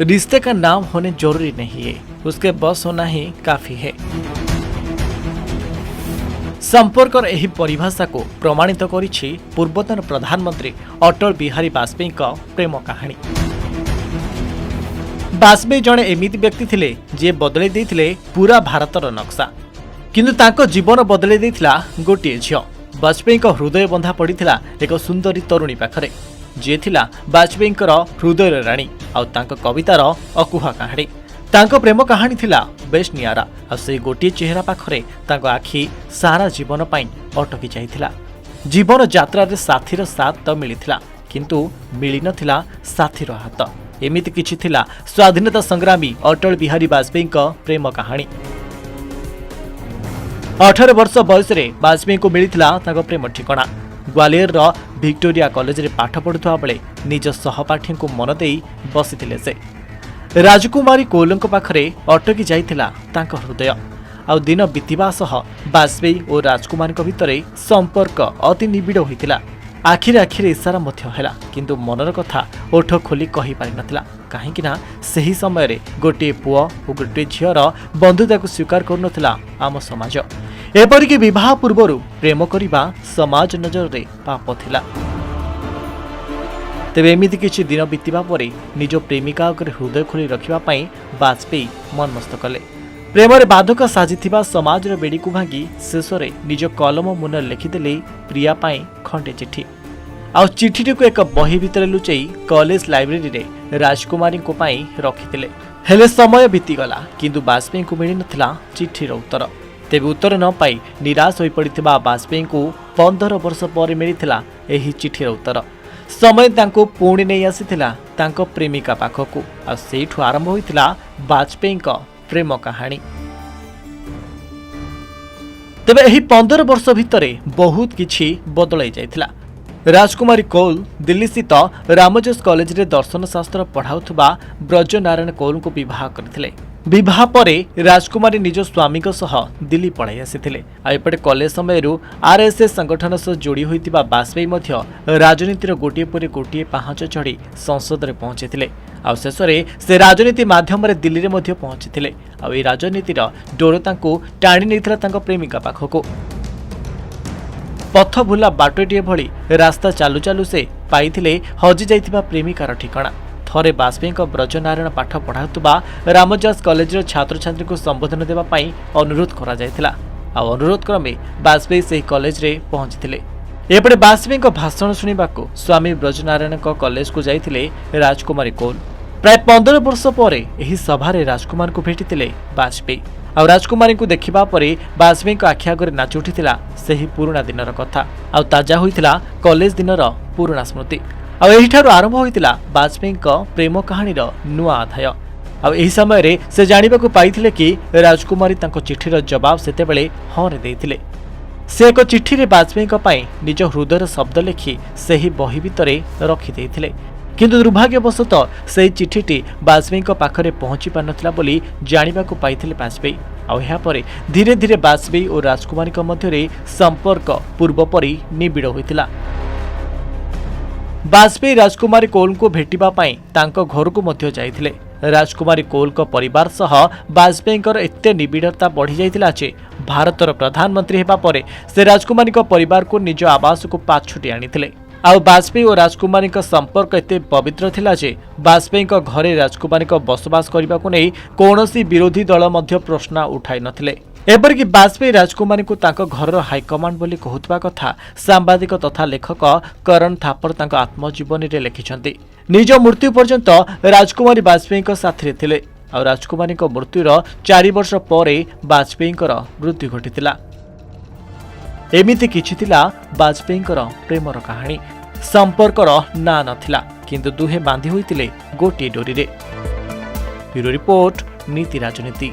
रिश्ते का नाम होने जरूरी नहीं है, उसके बस होना ही काफी है। संपर्कर एही परिभाषा को प्रमाणित करिछि पूर्वतन प्रधानमंत्री अटल बिहारी वाजपेयी का प्रेम कहानी। वाजपेयी जड़े एमिति व्यक्ति थिले जे बदलै दैथिले पूरा भारतर नक्शा, किंतु तांको जीवन बदलै दैथिला गोटिए झियो। वाजपेयी का हृदय बंधा पड़िथिला एक सुंदरी तरुणी पाखरे, जे थिला वाजपेयी हृदय राणी आउ तांको कवितार अकुहा कहानी। तांको प्रेम कहानी थिला बेश नियारा, आ से गोटिए चेहरा पाखरे तांको आखि सारा जीवन पाई अटकी जाइथिला। जीवन यात्रा रे साथीर साथ तो मिलिथिला, किंतु मिली नथिला साथीर हाथ। एमिति किछि थिला स्वाधीनता संग्रामी अटल बिहारी वाजपेयी प्रेम कहानी। 18 वर्ष बयस रे वाजपेयी को मिलिथिला तांको प्रेम ठिकाना। ग्वालियर रो विक्टोरिया कॉलेज रे पाठ पढ़ुवा बेले निज सहपाठी को मन देई बसिथिले से। राजकुमारी कौलଙ୍କ पाखरे अटकी जाइथिला तांको हृदय। आ दिन बीतिबा सह वाजपेयी और राजकुमारी भितरे संपर्क अति निबिड़ होइतिला। आखिरे आखिरे इशारा मध्य हैला, किंतु मनर कथा ओठ खोली कहि पारि नथिला। काहेकि ना सही समय रे गोटे पुओ और गोटे झियर बंधुता को स्वीकार करनथिला आम समाज। एपरिक विवाह पूर्व प्रेम करने समाज नजर रे पाप थिला। तेबे एमिति किछि दिन बीतिबा परे निज प्रेमिका अग्रे हृदय खोली रखिबा पई वाजपेयी मनमस्त कले। प्रेम रे बाधक साजिथिबा समाज रे बेड़ी को भांगी शेषरे निज कलम मुन लिखिदेले प्रिया पई खंडे चिठी। आ चिठीटी को एक बही भितर लुचई कॉलेज लाइब्रेरी रे राजकुमारी को पई रखिथिले। हेले समय बीतीगला, किंतु वाजपेयी को मिली नथिला चिठीर उत्तर। तेबे उत्तर न पाई निराश होई पड़िथिबा वाजपेयी को 15 वर्ष पर मिलिथिला एही चिठीर उत्तर। समय तांको पुणी नहीं आसीथिला तांको प्रेमिका पाखकू। आ सेठु आरंभ होइथिला वाजपेयी प्रेम कहानी। तेबे एही 15 वर्ष भितरे बहुत किछि बदलाई जाइथिला। राजकुमारी कौल दिल्ली स्थित रामजोस कॉलेज रे दर्शन शास्त्र पढ़ाउथबा ब्रजनारायण कौल को विवाह करथिले। विवाह परे राजकुमारी निज स्वामी सह दिल्ली पढ़ाई आसीथिले। एपटे कॉलेज समय आरएसएस संगठन सह जोड़ी होइतिबा वाजपेयी मध्य राजनीतिर गोटिए पर गोटिए पाहाच चढ़ी संसद रे पहुंचीथिले। आ शेषरे से राजनीति माध्यम रे दिल्ली रे मध्य पहुंचीथिले। आ ए राजनीतिर डोर तांको टाणी नैथिला तांको प्रेमिका पाखको। पथ भुला बाटोटिए भली रास्ता चालू चालू से पाइथिले हजि जाइथिबा प्रेमिकार ठिकाना। थरे वाजपेयी ब्रजनारायण पाठ पढ़ाउतबा रामजोस कॉलेज छात्र छात्री को संबोधन देवा पाई अनुरोध करा जायथिला। आ अनुरोध क्रमे वाजपेयी से कॉलेज रे पहुंचीथिले। एपटे वाजपेयी भाषण सुनिबाकू स्वामी ब्रजनारायण कॉलेज को जाइथिले राजकुमारी कौल। प्राय 15 वर्ष परे एही सभारे राजकुमार को भेटिथिले वाजपेयी। आ राजकुमारी को देखिबा परे वाजपेयी आखि आगरे नाच उठिथिला सेही पुराना दिनर कथा। आ ताजा होइथिला कॉलेज दिनर पुराना स्मृति। आ एहिठारु आरंभ होइतिला वाजपेयी प्रेम कहानीर नुआ अध्याय। आ एही समय रे से जानिबाकू पाइथिले कि राजकुमारी तांको चिठीर जवाब सेतेबेले हाँ रे देइथिले। से एक चिठी रे वाजपेयी पई निज हृदयर शब्द लिखि सेही बही भितरे रखि देइथिले। किंतु दुर्भाग्यवशतः सेही चिठीटी वाजपेयी पाखरे पहुंची पारनथिला बोली जानिबाकू पाइथिले वाजपेयी। आ एहा परे धीरे धीरे वाजपेयी और राजकुमारी मध्यरे संपर्क पूर्व परि निबिड़ होइतिला। वाजपेयी राजकुमारी कौल को भेटिबा पाई तांको घर को मध्य जाइथिले। राजकुमारी कौल को परिवार सह वाजपेयी एते निबिड़ता बढ़ी जाइथिला जे भारतर प्रधानमंत्री हेबा परे से राजकुमारी परिवार को निज आवास को पाछुटी आनिथिले। आ वाजपेयी और राजकुमारी संपर्क एते पवित्र थिला जे वाजपेयी घरे राजकुमारी बसवास करने को नहीं कौनसी विरोधी दल मध्य प्रश्न उठाई नथिले। एपरिक वाजपेयी राजकुमारी को तांको घर हाईकमांड बोली कहूतबा कथा सांबादिक तथा लेखक करण थापर तांको आत्मजीवनी रे लिखिछन्ति। निज मृत्यु पर्यंत राजकुमारी वाजपेयी साथी थिले। आ राजकुमारी मृत्युर 4 वर्ष परे वाजपेयी मृत्यु घटितिला। एमिति किछि थिला वाजपेयी प्रेमर कहानी। संपर्कर ना नथिला, किंतु दुहे बांधी होइतिले गोटे डोरी रे। ब्यूरो रिपोर्ट नीति राजनीति।